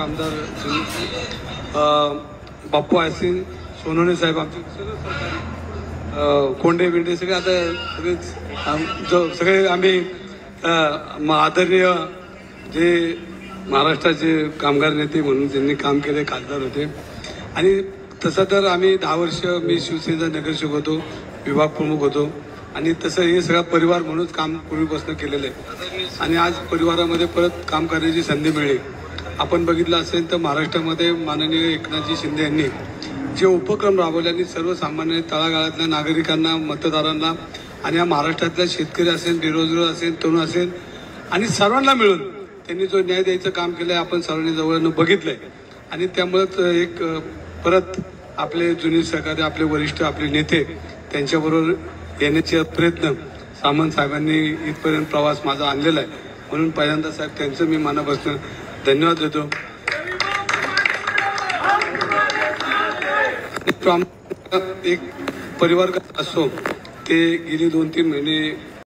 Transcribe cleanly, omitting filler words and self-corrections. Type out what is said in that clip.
आमदार बाप्पू आयसिंग सोनवणे साहेब आमचे कोंडे बिंडे सगळे आता सगळे आम्ही आदरणीय जे महाराष्ट्राचे कामगार नेते म्हणून त्यांनी काम केले खासदार होते आणि तसं तर आम्ही 10 वर्ष मी शिवसेनेचा नगरसेवक होतो विभाग प्रमुख होतो आणि तसं हे सगळा परिवार म्हणूनच काम पूर्वीपासून केलेलं आहे आणि आज परिवारामध्ये परत काम करण्याची संधी मिळेल। आपण बघितलं असेल तर महाराष्ट्रामध्ये माननीय एकनाथजी शिंदे यांनी जे उपक्रम राबवले सर्वसामान्य तळागाळातल्या नागरिकांना मतदारांना आणि या महाराष्ट्रातल्या शेतकरी असेल बेरोजगार असेल तरुण असेल आणि सर्वांना मिळून त्यांनी जो न्याय द्यायचं काम केलं आहे आपण सर्वांनी जवळनं बघितलंय आणि त्यामुळे एक परत आपले जुने सहकारी आपले वरिष्ठ आपले नेते त्यांच्याबरोबर येण्याचे प्रयत्न सामंत साहेबांनी इथपर्यंत प्रवास माझा आणलेला आहे म्हणून पहिल्यांदा साहेब त्यांचं मी मनापासून धन्यवाद देतो। एक परिवार असो ते गेली 2-3 महिने